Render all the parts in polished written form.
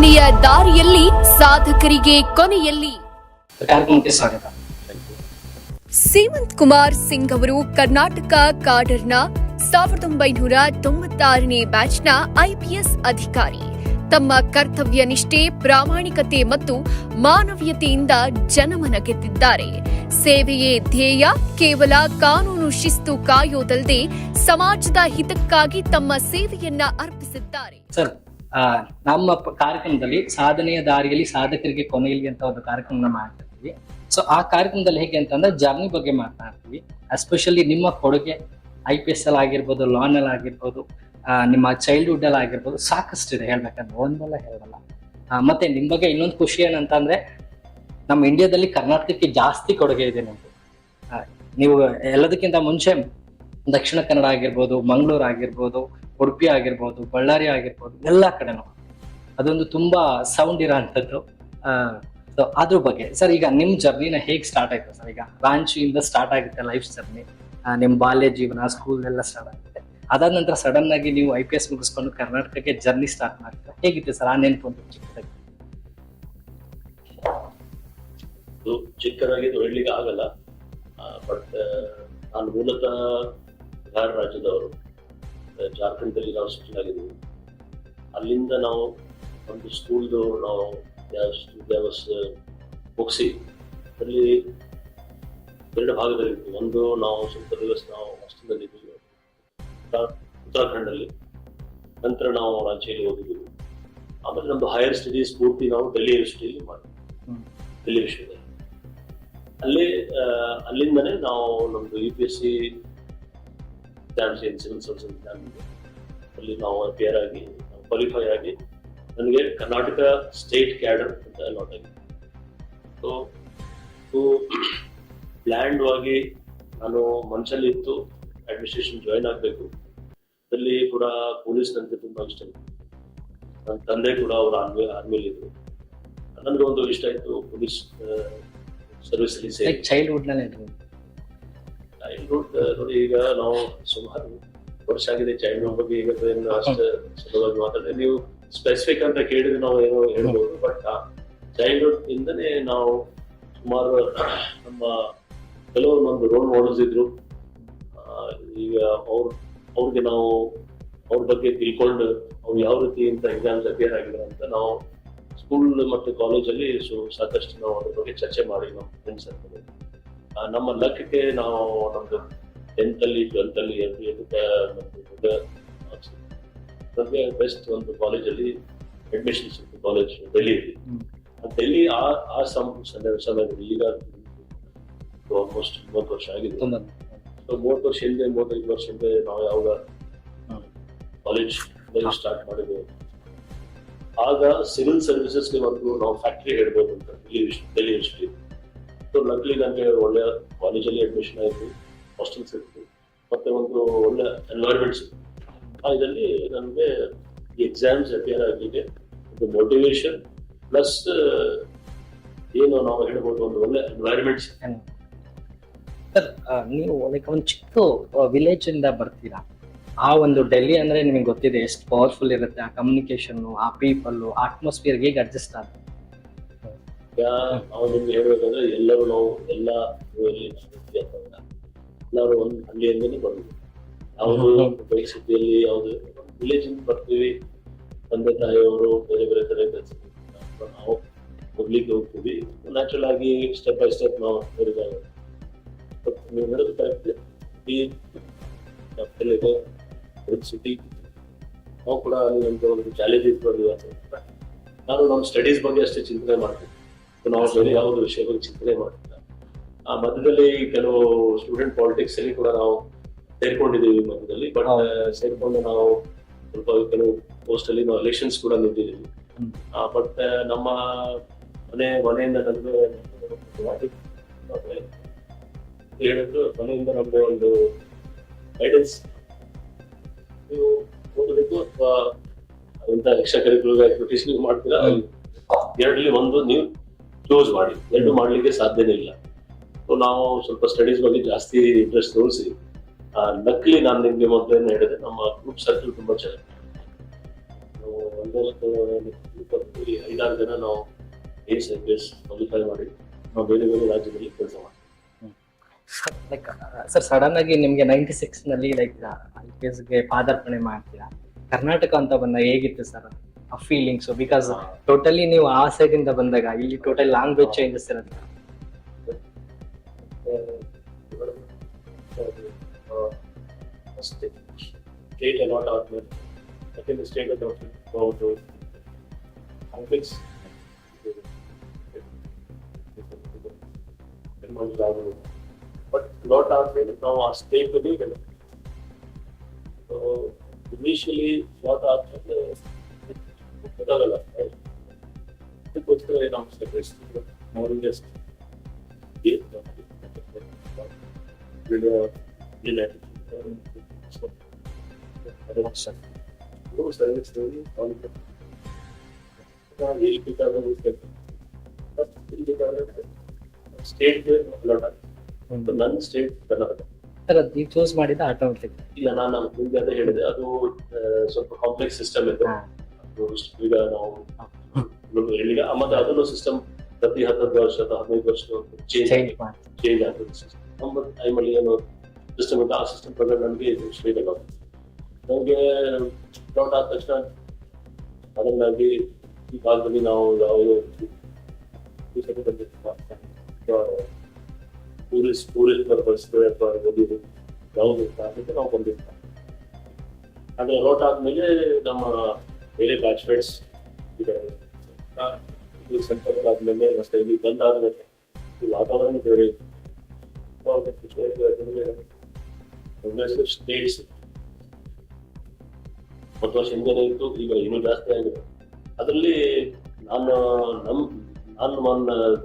ಸಾಧನೆಯ ದಾರಿಯಲ್ಲಿ ಸಾಧಕರಿಗೆ ಕೊನೆಯಲ್ಲಿ. ಕಾರ್ಯಕ್ರಮಕ್ಕೆ ಸ್ವಾಗತ. ಸೀಮಂತ್ ಕುಮಾರ್ ಸಿಂಗ್ ಅವರು ಕರ್ನಾಟಕ ಕಾಡರ್ನ 1996ನೇ ಬ್ಯಾಚ್ನ ಐಪಿಎಸ್ ಅಧಿಕಾರಿ. ತಮ್ಮ ಕರ್ತವ್ಯ ನಿಷ್ಠೆ, ಪ್ರಾಮಾಣಿಕತೆ ಮತ್ತು ಮಾನವೀಯತೆಯಿಂದ ಜನಮನ ಗೆದ್ದಿದ್ದಾರೆ. ಸೇವೆಯೇ ಧ್ಯೇಯ, ಕೇವಲ ಕಾನೂನು ಶಿಸ್ತು ಕಾಯೋದಲ್ಲದೆ ಸಮಾಜದ ಹಿತಕ್ಕಾಗಿ ತಮ್ಮ ಸೇವೆಯನ್ನ ಅರ್ಪಿಸಿದ್ದಾರೆ. ಸರ್, ನಮ್ಮ ಕಾರ್ಯಕ್ರಮದಲ್ಲಿ ಸಾಧನೆಯ ದಾರಿಯಲ್ಲಿ ಸಾಧಕರಿಗೆ ಕೊನೆಯಲ್ಲಿ ಅಂತ ಒಂದು ಕಾರ್ಯಕ್ರಮ ಮಾಡ್ತಿರ್ತೀವಿ. ಸೊ ಆ ಕಾರ್ಯಕ್ರಮದಲ್ಲಿ ಹೇಗೆ ಅಂತಂದ್ರೆ ಜರ್ನಿ ಬಗ್ಗೆ ಮಾತನಾಡ್ತೀವಿ. ಎಸ್ಪೆಷಲಿ ನಿಮ್ಮ ಕೊಡುಗೆ IPS ಅಲ್ಲಿ ಆಗಿರ್ಬೋದು, ಲಾನ್ ಅಲ್ಲಿ ಆಗಿರ್ಬೋದು, ನಿಮ್ಮ ಚೈಲ್ಡ್ಹುಡ್ ಅಲ್ಲಿ ಆಗಿರ್ಬೋದು, ಸಾಕಷ್ಟು ಇದೆ ಹೇಳ್ಬೇಕಂದ್ರೆ, ಒಂದಲ್ಲ ಹೇಳಲ್ಲ. ಮತ್ತೆ ನಿಮ್ ಬಗ್ಗೆ ಇನ್ನೊಂದು ಖುಷಿ ಏನಂತಂದ್ರೆ ನಮ್ಮ ಇಂಡಿಯಾದಲ್ಲಿ ಕರ್ನಾಟಕಕ್ಕೆ ಜಾಸ್ತಿ ಕೊಡುಗೆ ಇದೆ ನಿಮ್ದು. ನೀವು ಎಲ್ಲದಕ್ಕಿಂತ ಮುಂಚೆ ದಕ್ಷಿಣ ಕನ್ನಡ ಆಗಿರ್ಬೋದು, ಮಂಗಳೂರು ಆಗಿರ್ಬೋದು, ಉಡುಪಿ ಆಗಿರ್ಬೋದು, ಬಳ್ಳಾರಿ ಆಗಿರ್ಬೋದು, ಎಲ್ಲಾ ಕಡೆನೂ ಅದೊಂದು ತುಂಬಾ ಸೌಂಡ್ ಇರೋ ಅಂಥದ್ದು. ಅದ್ರ ಬಗ್ಗೆ ಸರ್, ಈಗ ನಿಮ್ ಜರ್ನಿನ ಹೇಗ್ ಸ್ಟಾರ್ಟ್ ಆಯ್ತು ಸರ್? ಈಗ ರಾಂಚಿಯಿಂದ ಸ್ಟಾರ್ಟ್ ಆಗುತ್ತೆ ಲೈಫ್ ಜರ್ನಿ, ನಿಮ್ ಬಾಲ್ಯ ಜೀವನ, ಸ್ಕೂಲ್ ಎಲ್ಲ ಸ್ಟಾರ್ಟ್ ಆಗುತ್ತೆ. ಅದಾದ ನಂತರ ಸಡನ್ ಆಗಿ ನೀವು IPS ಮುಗಿಸ್ಕೊಂಡು ಕರ್ನಾಟಕಕ್ಕೆ ಜರ್ನಿ ಸ್ಟಾರ್ಟ್ ಮಾಡ್ತೀರಾ. ಹೇಗಿತ್ತು ಸರ್ ಆ ನೆನಪು ಒಂದು ಚಿಕ್ಕದಾಗಿ? ಚಿಕ್ಕದಾಗಿ ಹೇಳಲಿಕ್ಕೆ ಆಗಲ್ಲ. ಬಟ್ ನಾನು ಮೂಲತಃ ಬಿಹಾರ ರಾಜ್ಯದವರು, ಜಾರ್ಖಂಡಲ್ಲಿ ನಾವು ಸೆಟಲ್ ಆಗಿದ್ದೀವಿ. ಅಲ್ಲಿಂದ ನಾವು ಒಂದು ಸ್ಕೂಲ್ದು ನಾವು ವಿದ್ಯಾಭ್ಯಾಸ ಮುಗಿಸಿ ಅಲ್ಲಿ 2 ಭಾಗದಲ್ಲಿದ್ವಿ. ಒಂದು ನಾವು ಸ್ವಲ್ಪ ದಿವಸ ನಾವು ಹಾಸ್ಟೆಲ್ನಲ್ಲಿ ಇದ್ದೀವಿ ಉತ್ತರಾಖಂಡಲ್ಲಿ, ನಂತರ ನಾವು ರಾಂಚಿಯಲ್ಲಿ ಓದಿದ್ದೀವಿ. ಆಮೇಲೆ ನಮ್ದು ಹೈಯರ್ ಸ್ಟಡೀಸ್ ಪೂರ್ತಿ ನಾವು ಡೆಲ್ಲಿ ಯೂನಿವರ್ಸಿಟಿಯಲ್ಲಿ ಮಾಡಿದ್ವಿ, ಡೆಲ್ಲಿ ವಿಶ್ವವಿದ್ಯಾಲಯ. ಅಲ್ಲಿಂದನೇ ನಾವು ನಮ್ದು UPSC exams, civil service exam ಅಲ್ಲಿ ನಾವು ಅಪಿಯರ್ ಆಗಿ ಕ್ವಾಲಿಫೈ ಆಗಿ ನನಗೆ ಕರ್ನಾಟಕ ಸ್ಟೇಟ್ ಕ್ಯಾಡರ್ ಅಂತ ಅಲಾಟ್ ಆಗಿದೆ. ಸೊ ಪ್ಲ್ಯಾಂಡ್ ಆಗಿ ನಾನು ಮನಸ್ಸಲ್ಲಿ ಇತ್ತು ಅಡ್ಮಿನಿಸ್ಟ್ರೇಷನ್ ಜಾಯಿನ್ ಆಗಬೇಕು. ಅಲ್ಲಿ ಕೂಡ ಪೊಲೀಸ್ ನನಗೆ ತುಂಬಾ ಇಷ್ಟ ಇತ್ತು. ನನ್ನ ತಂದೆ ಕೂಡ ಅವರು ಆರ್ಮಿಲಿ ಇದ್ರು. ನನಗೆ ಒಂದು ಇಷ್ಟ ಆಯ್ತು ಪೊಲೀಸ್ ಸರ್ವಿಸ್ ಅಲ್ಲಿ ಸೇರಿ. ಚೈಲ್ಡ್ಹುಡ್ ನಲ್ಲಿ ನೋಡಿ, ಈಗ ನಾವು ಸುಮಾರು ವರ್ಷ ಆಗಿದೆ ಚೈಲ್ಡ್ಹುಡ್ ಬಗ್ಗೆ. ಈಗ ಅಷ್ಟು ಸುಲಭವಾಗಿ ಮಾತಾಡಿದ್ರೆ ನೀವು ಸ್ಪೆಸಿಫಿಕ್ ಅಂತ ಕೇಳಿದ್ರೆ ನಾವು ಏನೋ ಹೇಳ್ಬೋದು. ಬಟ್ ಚೈಲ್ಡ್ಹುಡ್ ಇಂದನೇ ನಾವು ಸುಮಾರು ನಮ್ಮ ಕೆಲವರು ನಮ್ದು ರೋಲ್ ಮಾಡೆಲ್ಸ್ ಇದ್ರು. ಈಗ ಅವ್ರಿಗೆ ನಾವು ಅವ್ರ ಬಗ್ಗೆ ತಿಳ್ಕೊಂಡು ಅವ್ರು ಯಾವ ರೀತಿ ಇಂಥ ಎಕ್ಸಾಮ್ಸ್ ಅಪಿಯರ್ ಆಗಿದ್ರು ಅಂತ ನಾವು ಸ್ಕೂಲ್ ಮತ್ತು ಕಾಲೇಜಲ್ಲಿ ಸಾಕಷ್ಟು ನಾವು ಅದ್ರ ಬಗ್ಗೆ ಚರ್ಚೆ ಮಾಡಿ ನಮ್ಮ ಫ್ರೆಂಡ್ಸ್ ಅಂತ. ನಮ್ಮ ಲಕ್ಗೆ ನಾವು ನಮ್ದು 10th ಅಲ್ಲಿ 12th ಅಲ್ಲಿ ನಮಗೆ ಬೆಸ್ಟ್ ಒಂದು ಕಾಲೇಜಲ್ಲಿ ಅಡ್ಮಿಷನ್ ಸಿಕ್ತು, ಕಾಲೇಜ್ ಡೆಲ್ಲಿಯಲ್ಲಿ. ಡೆಲ್ಲಿ ಆ ಸಮಯದಲ್ಲಿ ಈಗ ಆಲ್ಮೋಸ್ಟ್ 30 ವರ್ಷ ಆಗಿದೆ. ಸೊ 30 ವರ್ಷ ಹಿಂದೆ, 35 ವರ್ಷ ಹಿಂದೆ ನಾವು ಯಾವಾಗ ಕಾಲೇಜ್ ಸ್ಟಾರ್ಟ್ ಮಾಡಿದ್ವಿ, ಆಗ ಸಿವಿಲ್ ಸರ್ವಿಸಸ್ಗೆ ಒಂದು ನಾವು ಫ್ಯಾಕ್ಟ್ರಿ ಹೇಳ್ಬೋದು ಅಂತ ಡೆಲ್ಲಿ ಯೂನಿವರ್ಸಿಟಿ. ಸೊ ಲಕ್ಲಿ ನನಗೆ ಒಳ್ಳೆ ಕಾಲೇಜಲ್ಲಿ ಅಡ್ಮಿಷನ್ ಆಯಿತು, ಹಾಸ್ಟೆಲ್ ಸಿಕ್ತು, ಮತ್ತೆ ಒಂದು ಒಳ್ಳೆ ಎನ್ವೈರ್ಮೆಂಟ್ ಸಿಕ್ತು. ಇದರಲ್ಲಿ ನನಗೆ ಈ ಎಕ್ಸಾಮ್ಸ್ ಅಪಿಯರ್ ಆಗಲಿಕ್ಕೆ ಒಂದು ಮೋಟಿವೇಶನ್ ಪ್ಲಸ್ ಏನು ನಾವು ಹೇಳ್ಬೋದು ಒಂದು ಒಳ್ಳೆ ಎನ್ವೈರ್ಮೆಂಟ್. ಸರ್, ನೀವು ಒಂದು ಚಿಕ್ಕ ವಿಲೇಜ್ ಇಂದ ಬರ್ತೀರಾ. ಆ ಒಂದು ಡೆಲ್ಲಿ ಅಂದ್ರೆ ನಿಮಗೆ ಗೊತ್ತಿದೆ ಎಷ್ಟು ಪವರ್ಫುಲ್ ಇರುತ್ತೆ. ಆ ಕಮ್ಯುನಿಕೇಶನ್, ಆ ಪೀಪಲ್, ಅಟ್ಮಾಸ್ಫಿಯರ್ ಹೇಗೆ ಅಡ್ಜಸ್ಟ್ ಆಗುತ್ತೆ? ನಾವು ನಿಮ್ಗೆ ಹೇಳ್ಬೇಕಂದ್ರೆ ಎಲ್ಲರೂ ನಾವು ಎಲ್ಲರೂ ಒಂದು ಹಳ್ಳಿಯಿಂದನೇ ಬಂದ್ವಿ. ಯಾವುದು ಸುದ್ದಿಯಲ್ಲಿ ಯಾವುದು ವಿಲೇಜ್ ಇಂದ ಬರ್ತೀವಿ, ತಂದೆ ತಾಯಿಯವರು ಬೇರೆ ಬೇರೆ ತರ ಕೆಲಸ ನಾವು ಹೋಗ್ಲಿಕ್ಕೆ ಹೋಗ್ತೀವಿ. ನ್ಯಾಚುರಲ್ ಆಗಿ ಸ್ಟೆಪ್ ಬೈ ಸ್ಟೆಪ್ ನಾವು ಹೇಳಿದಾಗ ನೀವು ಹೇಳೋದು ಕರೆಕ್ಟ್. ಸಿಟಿ ನಾವು ಕೂಡ ಅಲ್ಲಿ ನಮ್ಗೆ ಒಂದು ಚಾಲೆಂಜ್ ಇಟ್ಕೊಂಡು ನಾನು ನಮ್ಮ ಸ್ಟಡೀಸ್ ಬಗ್ಗೆ ಅಷ್ಟೇ ಚಿಂತನೆ ಮಾಡ್ತೀನಿ. ನಾವು ಬೇರೆ ಯಾವುದೋ ವಿಷಯ ಬಗ್ಗೆ ಚಿಂತನೆ ಮಾಡ್ತಿಲ್ಲ. ಆ ಮಧ್ಯದಲ್ಲಿ ಕೆಲವು ಸ್ಟೂಡೆಂಟ್ ಪಾಲಿಟಿಕ್ಸ್ ಅಲ್ಲಿ ಕೂಡ ನಾವು ಸೇರ್ಕೊಂಡಿದ್ದೀವಿ ಮಧ್ಯದಲ್ಲಿ. ಬಟ್ ಸೇರ್ಕೊಂಡು ನಾವು ಸ್ವಲ್ಪ ಕೆಲವು ಪೋಸ್ಟ್ ಅಲ್ಲಿ ನಾವು ಎಲೆಕ್ಷನ್ಸ್ ಕೂಡ ನಿಂತಿದ್ದೀವಿ. ಬಟ್ ನಮ್ಮ ಮನೆಯಿಂದ ನನಗೆ ಹೇಳಿದ್ರು, ಮನೆಯಿಂದ ನಮ್ಗೆ ಒಂದು ಗೈಡೆನ್ಸ್, ನೀವು ಓದಬೇಕು ಅಥವಾ ಇಂಥ ಎಕ್ಸ್ಟ್ರಾ ಕರಿಕ್ಯುಲರ್ ಆಕ್ಟಿವಿಟೀಸ್ ನೀವು ಮಾಡ್ತೀರಾ, 2ರಲ್ಲಿ ಒಂದು ನೀವು ಚೂಸ್ ಮಾಡಿ. 2 ಮಾಡ್ಲಿಕ್ಕೆ ಸಾಧ್ಯನೇ ಇಲ್ಲ. ಸೊ ನಾವು ಸ್ವಲ್ಪ ಸ್ಟಡೀಸ್ ಬಗ್ಗೆ ಜಾಸ್ತಿ ಇಂಟ್ರೆಸ್ಟ್ ತೋರಿಸಿ ಲಕ್ಲಿ ನಾನು ನಿಮ್ಗೆ ಮೊದಲೇನು ಹೇಳಿದೆ, ನಮ್ಮ ಗ್ರೂಪ್ ಸರ್ಕಲ್ ತುಂಬಾ ಚೆನ್ನಾಗಿ ಒಂದು 5-6 ಜನ ನಾವು IPS ಕ್ವಾಲಿಫೈ ಮಾಡಿ ನಾವು ಬೇರೆ ಬೇರೆ ರಾಜ್ಯದಲ್ಲಿ ಕೆಲಸ ಮಾಡ್ತೀವಿ. ಲೈಕ್ ಸರ್ ಸಡನ್ ಆಗಿ ನಿಮ್ಗೆ 96 ನಲ್ಲಿ ಲೈಕ್ IPS ಗೆ ಪಾದಾರ್ಪಣೆ ಮಾಡ್ತೀರಾ. ಕರ್ನಾಟಕ ಅಂತ ಬಂದಾಗ ಹೇಗಿತ್ತು ಸರ್ ಆ ಫೀಲಿಂಗ್ಸ್? ಬಿಕಾಸ್ ಟೋಟಲಿ ನೀವು ಆ ಸೈಡ್ ಇಂದ ಬಂದಾಗ ಇಲ್ಲಿ ಟೋಟಲ್ ಲ್ಯಾಂಗ್ವೇಜ್ ಚೇಂಜಸ್ ಇರುತ್ತೆ. State a lot out there. I think the state of about conflicts. But lot out there now our state will be. So initially what out there ಗೊತ್ತಾಗಲ್ಲ. ಅದಕ್ಕೋಸ್ಕರ ನಾವು secretary more just state ನನ್ನ state Karnataka. Sir ಅದು ನೀವು choose ಮಾಡಿದ automatic? ಇಲ್ಲ, ನಾನು ಮುಂದೆ ಅದೇ ಹೇಳಿದೆ, ಅದು ಸ್ವಲ್ಪ ಕಾಂಪ್ಲೆಕ್ಸ್ ಸಿಸ್ಟಮ್ ಇದೆ. ಈಗ ನಾವು ಈಗ ಮತ್ತೆ ಅದನ್ನು ಸಿಸ್ಟಮ್ ಪ್ರತಿ 10 ವರ್ಷ 15 ವರ್ಷ ಚೇಂಜ್ ಆಗ್ತದೆ. ನಮ್ಮ ಟೈಮಲ್ಲಿ ಏನು ಸಿಸ್ಟಮ್ ಇದೆ ಆ ಸಿಸ್ಟಮ್ ಪ್ರಕಾರ ನನಗೆ ಇದು ಸ್ಟೇಟ್ ಅಲ್ಲ. ನಮಗೆ ಡೌಟ್ ಆದ ತಕ್ಷಣ ಅದನ್ನಾಗಿ ಈ ಕಾಲದಲ್ಲಿ ನಾವು ಯಾವುದು ಟೂರಿಸ್ಟ್ ಪರ್ಪಸ್ ಅಥವಾ ಓದಿದ್ದು ಯಾವುದು ಅದಕ್ಕೆ ನಾವು ಬಂದಿರ್ತೀವಿ. ಆದರೆ ರೋಟ್ ಆದ್ಮೇಲೆ ನಮ್ಮ ಬೇರೆ ಬ್ಯಾಚ್ಮೇಟ್ಸ್ ಸಂಪರ್ಕ ಆದ್ಮೇಲೆ ಮತ್ತೆ ಇಲ್ಲಿ ಬಂದಾದ್ಮೇಲೆ ಈ ವಾತಾವರಣ ಬೇರೆ ಸ್ಟೇಟ್ಸ್ 10 ವರ್ಷ ಹಿಂದೆ ಇತ್ತು, ಈಗ ಇನ್ನೂ ಜಾಸ್ತಿ ಆಗಿದೆ. ಅದರಲ್ಲಿ ನಾನು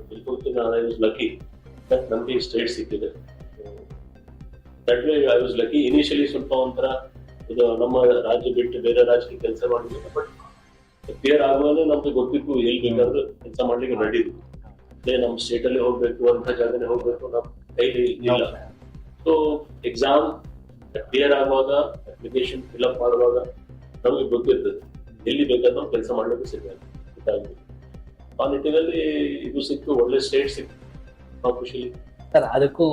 ತಿಳ್ಕೊಳ್ತೀನಿ, ಐ ವಾಸ್ ಲಕ್ಕಿ ದಟ್ ನಮಗೆ ಸ್ಟೇಟ್ ಸಿಕ್ಕಿದೆ. That way I was lucky. Initially ಸ್ವಲ್ಪ ಒಂಥರ ಇದು ನಮ್ಮ ರಾಜ್ಯ ಬಿಟ್ಟು ಬೇರೆ ರಾಜ್ಯಕ್ಕೆ ಕೆಲಸ ಮಾಡಿದ್ವಿ, ಬಟ್ ಕ್ಲಿಯರ್ ಆಗುವಾಗ ನಮ್ಗೆ ಗೊತ್ತಿತ್ತು ಎಲ್ಲಿ ಬೇಕಾದ್ರೂ ಕೆಲಸ ಮಾಡ್ಲಿಕ್ಕೆ ರೆಡಿ ಇತ್ತು. ಅದೇ ನಮ್ಮ ಸ್ಟೇಟ್ ಅಲ್ಲಿ ಹೋಗ್ಬೇಕು ಅಂತ ಜಾಗನೇ ಹೋಗ್ಬೇಕು ನಮ್ಮ ಕೈಲಿ ಇಲ್ಲ. ಸೊ ಎಕ್ಸಾಮ್ ಕ್ಲಿಯರ್ ಆಗುವಾಗ ಅಪ್ಲಿಕೇಶನ್ ಫಿಲ್ಅಪ್ ಮಾಡುವಾಗ ನಮ್ಗೆ ಗೊತ್ತಿರ್ತದೆ ಎಲ್ಲಿ ಬೇಕಾದ್ರೂ ಕೆಲಸ ಮಾಡ್ಲಿಕ್ಕೆ ಸಿಗ್ತದೆ. ಆ ನಿಟ್ಟಿನಲ್ಲಿ ಇದು ಸಿಕ್ತು, ಒಳ್ಳೆ ಸ್ಟೇಟ್ ಸಿಕ್ತು, ನಾವು ಖುಷಿ. ಸರ್ ಅದಕ್ಕೂ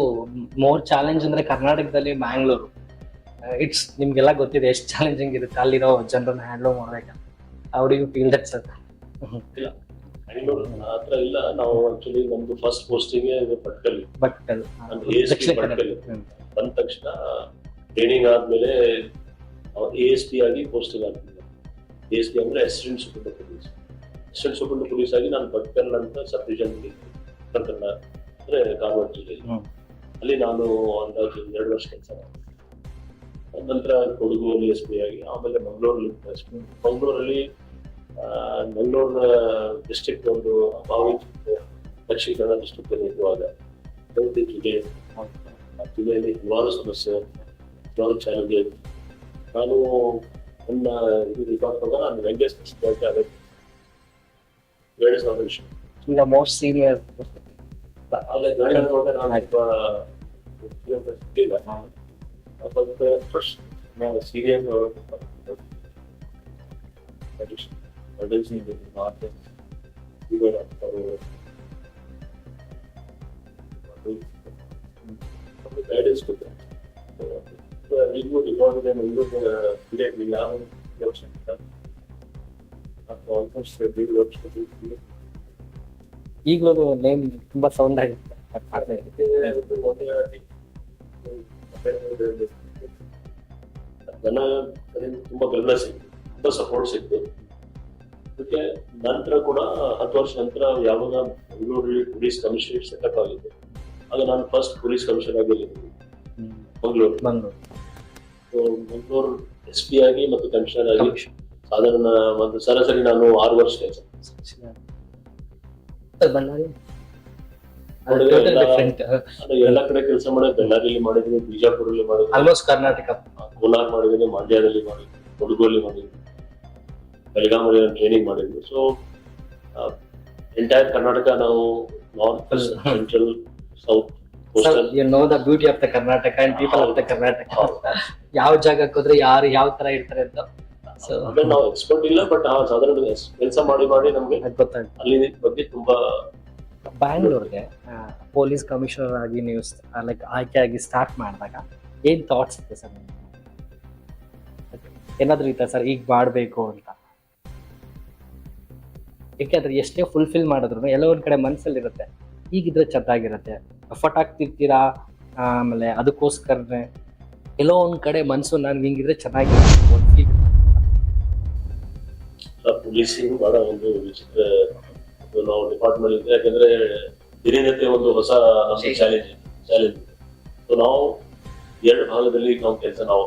ಮೋರ್ ಚಾಲೆಂಜ್ ಅಂದ್ರೆ ಕರ್ನಾಟಕದಲ್ಲಿ ಮ್ಯಾಂಗ್ಳೂರು. ಇಟ್ಸ್ ನಿಮ್ಗೆಲ್ಲ ಗೊತ್ತಿದೆ ಎಷ್ಟು ಚಾಲೆಂಜಿಂಗ್ ಇರುತ್ತೆ ಅಲ್ಲಿರೋ ಜನರನ್ನ ಹ್ಯಾಂಡಲ್ ಮಾಡ್ಬೇಕಂತ. ಅವರಿಗೂ ಫೀಲ್ ದಟ್ ಸರ್? ಇಲ್ಲ, ಬ್ಯಾಂಗ್ಳೂರ್ ಆತರ ಇಲ್ಲ. ನಾವು ಆಕ್ಚುಲಿ ನಮ್ದು ಫಸ್ಟ್ ಪೋಸ್ಟಿಂಗ್ ಭಟ್ಕಲ್. ಭಟ್ಕಲ್ ಬಂದ ತಕ್ಷಣ ಟ್ರೈನಿಂಗ್ ಆದ್ಮೇಲೆ ASP ಆಗಿ ಪೋಸ್ಟಿಂಗ್ ಆಗ್ತಿದ್ದೆ. ASP ಅಂದ್ರೆ ಅಸಿಸ್ಟೆಂಟ್ ಸೂಪರಿಂಟೆಂಡೆಂಟ್ ಪೊಲೀಸ್ ಆಗಿ ನಾನು ಭಟ್ಕಲ್ ಅಂತ ಸಬ್ ಡಿವಿಷನ್ ಅಂದ್ರೆ ಕಾರವಾರ ಜಿಲ್ಲೆಯಲ್ಲಿ. ಅಲ್ಲಿ ನಾನು ಅಂದಾಜು 2 ವರ್ಷ ಕೆಲಸ ಮಾಡಿದೆ. ನಂತರ ಕೊಡಗು SP ಆಗಿ, ಆಮೇಲೆ ಮಂಗಳೂರಲ್ಲಿ ಮಂಗಳೂರು ಡಿಸ್ಟ್ರಿಕ್ಟ್ ಒಂದು ಅಭಾವಿ ದಕ್ಷಿಣ ಕನ್ನಡ ಡಿಸ್ಟ್ರಿಕ್ಟ್ ಅಲ್ಲಿ ಇರುವಾಗ ಜಿಲ್ಲೆಯಲ್ಲಿ ಹಲವಾರು ಸಮಸ್ಯೆ, ಹಲವಾರು ಚಾಲೆಂಜ್. ನಾನು ನನ್ನ ಇದು ರಿಕಾರ್ಡ್ ಪ್ರಕಾರ ನಾನು ವೆಂಕಟೇಶ್ ಆಗತ್ತೆ 2000 ವಿಷಯ ಮೋಸ್ಟ್ ಸೀನಿಯರ್. ಗೈಡೆನ್ಸ್ ಕೊಡ್ತಾರೆ. ಈಗಲೂ ರಿಕಾರ್ಡ್ ಈಗಲೂ ನೇಮ್ ತುಂಬಾ ಸೌಂಡ್ ಆಗುತ್ತೆ. ಜನ ತುಂಬಾ ಬೆಂಬಲ ಸಿಕ್ತು, ತುಂಬಾ ಸಪೋರ್ಟ್ ಸಿಕ್ತು. ಅದಕ್ಕೆ ನಂತರ ಕೂಡ 10 ವರ್ಷ ನಂತರ ಯಾವಾಗ ಬೆಂಗಳೂರಲ್ಲಿ ಪೊಲೀಸ್ ಕಮಿಷನರೇಟ್ ಸೆಟಪ್ ಆಗಿತ್ತು, ಆಗ ನಾನು ಫಸ್ಟ್ ಪೊಲೀಸ್ ಕಮಿಷನರ್ ಆಗಿ ಮಂಗಳೂರು SP ಆಗಿ ಮತ್ತು ಕಮಿಷನರ್ ಆಗಿ ಸಾಧಾರಣ ಒಂದು ಸರಾಸರಿ ನಾನು 6 ವರ್ಷ ಕೆಲಸ. ಎಲ್ಲ ಕಡೆ ಕೆಲಸ ಮಾಡಿದ್ರೆ, ಬೆಳ್ಳಾರಿಯಲ್ಲಿ ಮಾಡಿದ್ದೀನಿ, ಬಿಜಾಪುರಲ್ಲಿ ಮಾಡಿದ್ದೀನಿ, ಆಲ್ಮೋಸ್ಟ್ ಕರ್ನಾಟಕ, ಕೋಲಾರ ಮಾಡಿದ್ದೀನಿ, ಮಂಡ್ಯದಲ್ಲಿ ಮಾಡಿದ್ದೀನಿ, ಕೊಡಗಲ್ಲಿ ಮಾಡಿದ್ದೀನಿ, ಬೆಳಗಾವಿ ಟ್ರೈನಿಂಗ್ ಮಾಡಿದ್ವಿ. ಸೊ ಎಂಟೈರ್ ಕರ್ನಾಟಕ ನಾವು north, central, south, you know the beauty of the Karnataka and people of the Karnataka. ಯಾವ ಜಾಗಕ್ಕೆ ಹೋದ್ರೆ ಯಾರು ಯಾವ ತರ ಇರ್ತಾರೆ ಅಂತ ಸೊ ಅಂದ್ರೆ ನಾವು ಎಕ್ಸ್ಪರ್ಟ್ ಇಲ್ಲ, ಬಟ್ ಸಾಧಾರಣ ಕೆಲಸ ಮಾಡಿ ನಮ್ಗೆ ಗೊತ್ತಾಯ್ತು. ಅಲ್ಲಿ ಬಗ್ಗೆ ತುಂಬಾ ಬ್ಯಾಂಗ್ಳೂರ್ಗೆ ಪೊಲೀಸ್ ಕಮಿಷನರ್ ಆಗಿ ನೀವು ಲೈಕ್ ಆಯ್ಕೆಯಾಗಿ ಸ್ಟಾರ್ಟ್ ಮಾಡಿದಾಗ ಏನ್ ಥಾಟ್ಸ್ ಇತ್ತು ಸರ್? ಏನಾದ್ರು ಇತ್ತ ಸರ್ ಈಗ ಮಾಡಬೇಕು ಅಂತ? ಯಾಕೆಂದ್ರೆ ಎಷ್ಟೇ ಫುಲ್ಫಿಲ್ ಮಾಡಿದ್ರು ಎಲ್ಲೋ ಒಂದ್ ಕಡೆ ಮನ್ಸಲ್ಲಿರುತ್ತೆ ಈಗಿದ್ರೆ ಚೆನ್ನಾಗಿರುತ್ತೆ, ಎಫರ್ಟ್ ಆಗ್ತಿರ್ತೀರಾ, ಆಮೇಲೆ ಅದಕ್ಕೋಸ್ಕರನೇ ಎಲ್ಲೋ ಒಂದ್ ಕಡೆ ಮನ್ಸು ನನ್ಗೆ ಹಿಂಗಿದ್ರೆ ಚೆನ್ನಾಗಿರುತ್ತೆ. ಪೊಲೀಸಿಂಗ್ ಬಹಳ ಒಂದು ವಿಚಿತ್ರ ನಾವು ಡಿಪಾರ್ಟ್ಮೆಂಟ್ ಇದೆ, ಯಾಕಂದ್ರೆ ದಿನನಿತ್ಯ ಒಂದು ಹೊಸ ಚಾಲೆಂಜ್ ಸೊ ನಾವು ಎರಡು ಭಾಗದಲ್ಲಿ ನಾವು ಕೆಲಸ ನಾವು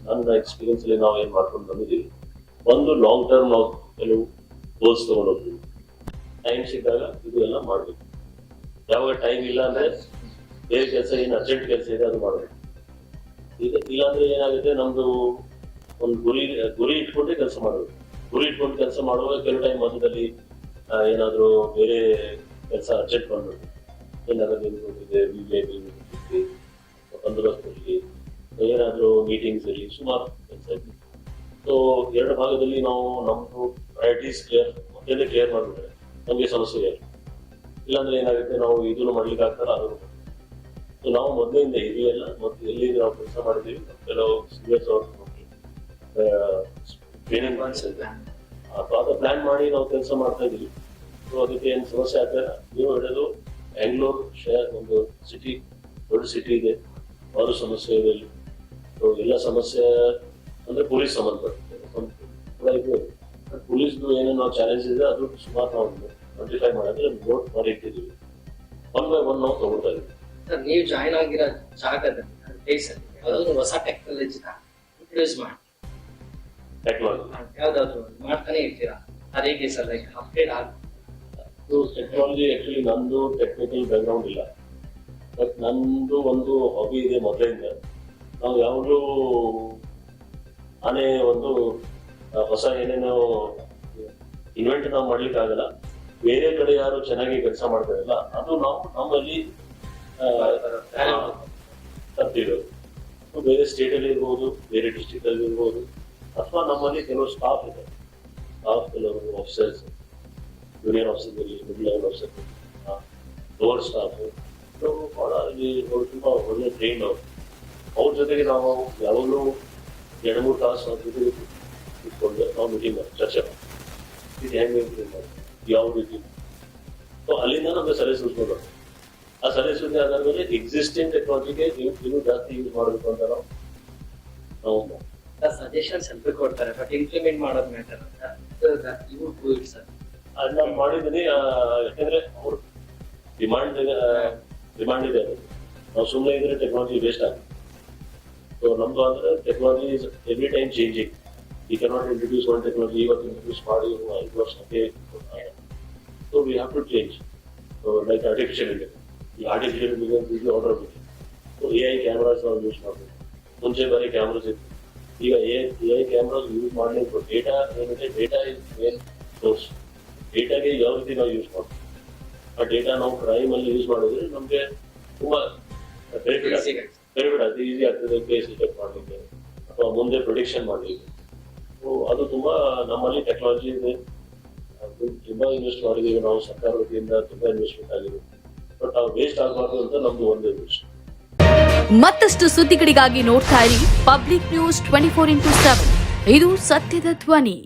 ನನ್ನ ಎಕ್ಸ್ಪೀರಿಯನ್ಸ್ ಅಲ್ಲಿ ನಾವು ಏನ್ ಮಾಡ್ಕೊಂಡು ಬಂದಿದ್ದೀವಿ. ಒಂದು ಲಾಂಗ್ ಟರ್ಮ್ ನಾವು ಕೆಲವು ಗೋಲ್ಸ್ ತಗೊಂಡೋಗ್ತೀವಿ, ಟೈಮ್ ಸಿಕ್ಕಾಗ ಇದು ಎಲ್ಲ ಮಾಡ್ಬೇಕು. ಯಾವಾಗ ಟೈಮ್ ಇಲ್ಲ ಅಂದ್ರೆ ಬೇರೆ ಕೆಲಸ ಏನು ಅರ್ಜೆಂಟ್ ಕೆಲಸ ಇದೆ ಅದು ಮಾಡ್ಬೇಕು. ಈಗ ಇಲ್ಲಾಂದ್ರೆ ಏನಾಗುತ್ತೆ, ನಮ್ದು ಒಂದು ಗುರಿ ಇಟ್ಕೊಂಡೇ ಕೆಲಸ ಮಾಡಬೇಕು. ಗುರಿ ಇಟ್ಕೊಂಡು ಕೆಲಸ ಮಾಡುವಾಗ ಕೆಲವು ಟೈಮ್ ಮಧ್ಯದಲ್ಲಿ ಏನಾದ್ರು ಬೇರೆ ಕೆಲಸ ಅರ್ಜೆಂಟ್ ಮಾಡ್ಬೇಕು. ಏನಾದ್ರು ನಿಂತ್ಕೊಂಡಿದೆ, ಬಂದೋಬಸ್ತ್ ಏನಾದ್ರು ಮೀಟಿಂಗ್ಸ್ ಇರಲಿ, ಸುಮಾರು ಕೆಲಸ ಇರಲಿ. ಸೊ ಎರಡು ಭಾಗದಲ್ಲಿ ನಾವು ನಮ್ದು ಪ್ರಯಾರಿಟೀಸ್ ಕ್ಲಿಯರ್ ಮಾಡ್ಬಿಟ್ರೆ ನಮಗೆ ಸಮಸ್ಯೆ ಇಲ್ಲ. ಇಲ್ಲಾಂದ್ರೆ ಏನಾಗುತ್ತೆ, ನಾವು ಇದನ್ನು ಮಾಡ್ಲಿಕ್ಕೆ ಆಗ್ತಾರ ಅದನ್ನು. ಸೊ ನಾವು ಮೊದಲಿಂದ ಇದೆಯಲ್ಲ, ಮತ್ತೆ ಎಲ್ಲಿ ನಾವು ಕೆಲಸ ಮಾಡಿದ್ದೀವಿ, ಕೆಲವು ಸೀನಿಯರ್ಸ್ ಅವ್ರ ಟ್ರೈನಿಂಗ್ ಅದು ಪ್ಲಾನ್ ಮಾಡಿ ನಾವು ಕೆಲಸ ಮಾಡ್ತಾ ಇದೀವಿ. ಸೊ ಅದಕ್ಕೆ ಏನು ಸಮಸ್ಯೆ ಆಗ್ತದೆ. ನೀವು ಹೇಳೋದು ಬ್ಯಾಂಗ್ಳೂರ್ ಶಹರ್ ಒಂದು ಸಿಟಿ, ದೊಡ್ಡ ಸಿಟಿ ಇದೆ, ಅವರು ಸಮಸ್ಯೆ ಇದೆ. ಸೊ ಎಲ್ಲ ಸಮಸ್ಯೆ ಅಂದ್ರೆ ಪೊಲೀಸ್ ಸಂಬಂಧಪಟ್ಟಿದೆ. ಪೊಲೀಸ್ದು ಏನೋ ನಾವು ಚಾಲೆಂಜ್ ಇದೆ ಅದು ಸುಮಾರು ನಾವು ನೋಟಿಫೈ ಮಾಡಿದ್ರೆ ನೋಟ್ ಮಾಡಿ ಇಟ್ಟಿದ್ದೀವಿ. ಒನ್ ಬೈ ಒನ್ ನಾವು ತಗೊಳ್ತಾ ಇದೀವಿ. ಸರ್, ನೀವು ಜಾಯ್ನ್ ಆಗಿರೋ ಜಾಗದಲ್ಲಿ ಪ್ಲೇಸಲ್ಲಿ ಯಾವ್ದಾದ್ರು ಹೊಸ ಟೆಕ್ನಾಲಜಿನ ಇಂಟ್ರೊಡ್ಯೂಸ್ ಮಾಡಿ ಯಾವ್ದಾದ್ರು ಮಾಡ್ತಾನೆ ಇರ್ತೀರಾ? ಅದು ಹೇಗೆ sir, like update technology actually ನಂದು ಟೆಕ್ನಿಕಲ್ ಬ್ಯಾಕ್ಗ್ರೌಂಡ್ ಇಲ್ಲ, ಬಟ್ ನಂದು ಒಂದು ಹಾಬಿ ಇದೆ ಮೊದಲಿಂದ. ನಾವು ಯಾವಾಗಲೂ ನಾನೇ ಒಂದು ಹೊಸ ಏನೇನೋ ಇನ್ವೆಂಟ್ ನಾವು ಮಾಡ್ಲಿಕ್ಕೆ ಆಗಲ್ಲ. ಬೇರೆ ಕಡೆ ಯಾರು ಚೆನ್ನಾಗಿ ಕೆಲಸ ಮಾಡ್ತಾರಲ್ಲ ಅದು ನಾವು ನಮ್ಮಲ್ಲಿ ತರ್ತಿರೋದು. ಬೇರೆ ಸ್ಟೇಟ್ ಅಲ್ಲಿ ಇರ್ಬೋದು, ಬೇರೆ ಡಿಸ್ಟ್ರಿಕ್ಟ್ ಅಲ್ಲಿ ಇರ್ಬೋದು, ಅಥವಾ ನಮ್ಮಲ್ಲಿ ಕೆಲವು ಸ್ಟಾಫ್ ಇದೆ. ಸ್ಟಾಫ್ ಕೆಲವರು ಆಫೀಸರ್ಸ್, ಜೂನಿಯರ್ ಆಫೀಸರ್ ಇರಲಿ, mid level officer, lower staff ಬಹಳ ಇಲ್ಲಿ ತುಂಬಾ ಒಳ್ಳೆ ಟ್ರೈನ್ ಅವರು. ಅವ್ರ ಜೊತೆಗೆ ನಾವು ಯಾವಾಗಲೂ 2-3 ತಾಸು ಅವ್ರ ಜೊತೆಗೆ ಇಟ್ಕೊಂಡು ನಾವು ಮೀಟಿಂಗ್ ಮಾಡಿ ಚರ್ಚೆ ಮಾಡಿ ಇದು ಹೆಂಗೆ ಇಂಪ್ರೂವ್ ಮಾಡಿ ಯಾವ ರೀತಿ. ಸೊ ಅಲ್ಲಿಂದ ನಮಗೆ ಸಲಹೆ ಸೂಚನೆ ಬರ್ತದೆ. ಆ ಸಲಹೆ ಸೂಚನೆ ಆಧಾರ ಮೇಲೆ ಎಕ್ಸಿಸ್ಟಿಂಗ್ ಟೆಕ್ನಾಲಜಿಗೆ ನೀವು ಜಾಸ್ತಿ ಯೂಸ್ ಮಾಡಬೇಕು ಅಂತ ನಾವು ಸಜೆಷನ್ಸ್ ಎಲ್ಲ ಕೊಡ್ತಾರೆ, ಬಟ್ ಇಂಪ್ಲಿಮೆಂಟ್ ಮಾಡೋದು ಮ್ಯಾಟರ್ ಅಂತ ಸರ್. ಅದು ನಾನು ಮಾಡಿದ್ದೀನಿ. ಯಾಕಂದ್ರೆ ಅವ್ರ ಡಿಮಾಂಡ್ ಇದೆ. ನಾವು ಸುಮ್ಮನೆ ಇದ್ರೆ ಟೆಕ್ನಾಲಜಿ ವೇಸ್ಟ್ ಆಗುತ್ತೆ. ಸೊ ನಮ್ದು ಅಂದ್ರೆ technology is every time changing. ಈ ಕೆನಾಟ್ ಇಂಟ್ರೊಡ್ಯೂಸ್ ಒನ್ ಟೆಕ್ನಾಲಜಿ ಇವತ್ತು ಇಂಟ್ರೊಡ್ಯೂಸ್ ಮಾಡಿ 5 ವರ್ಷ so we have to change. So like artificial intelligence order ಬೇಕು. ಸೊ AI ಕ್ಯಾಮ್ರಾಸ್ ನಾವು ಯೂಸ್ ಮಾಡಬೇಕು. ಮುಂಚೆ ಬರೀ ಕ್ಯಾಮ್ರಾಸ್ ಇತ್ತು, ಈಗ AI ಕ್ಯಾಮ್ರಾಸ್ ಯೂಸ್ ಮಾಡಲಿಕ್ಕೆ ಡೇಟಾ ಏನಿದೆ, ಡೇಟಾ ಇಸ್ ಮೇನ್ ಸೋರ್ಸ್. ಡೇಟಾಗೆ ಯಾವ ರೀತಿ ನಾವು ಯೂಸ್ ಮಾಡ್ತೀವಿ, ಆ ಡೇಟಾ ನಾವು ಕ್ರೈಮ್ ಅಲ್ಲಿ ಯೂಸ್ ಮಾಡಿದ್ರೆ ನಮಗೆ ತುಂಬಾ ಬೆನಿಫಿಟ್ ಆಗ್ತದೆ, ಈಸಿ ಆಗ್ತದೆ ಕೇಸ್ ಡಿಟೆಕ್ಟ್ ಮಾಡಲಿಕ್ಕೆ ಅಥವಾ ಮುಂದೆ ಪ್ರಿಡಿಕ್ಷನ್ ಮಾಡಲಿಕ್ಕೆ. ಸೊ ಅದು ತುಂಬಾ ನಮ್ಮಲ್ಲಿ ಟೆಕ್ನಾಲಜಿ ಇದೆ, ತುಂಬಾ ಇನ್ವೆಸ್ಟ್ ಮಾಡಿದ್ದೀವಿ ನಾವು, ಸರ್ಕಾರ ವತಿಯಿಂದ ತುಂಬಾ ಇನ್ವೆಸ್ಟ್ಮೆಂಟ್ ಆಗಿದೆ. ಬಟ್ ನಾವು ವೇಸ್ಟ್ ಆಗಬಾರ್ದು ಅಂತ ನಮ್ದು ಒಂದೇ ವಿಷಯ. ಮತ್ತಷ್ಟು ಸುದ್ದಿಗಳಿಗಾಗಿ ನೋಡ್ತಾ ಇರಿ ಪಬ್ಲಿಕ್ ನ್ಯೂಸ್ 24x7. ಇದು ಸತ್ಯದ ಧ್ವನಿ.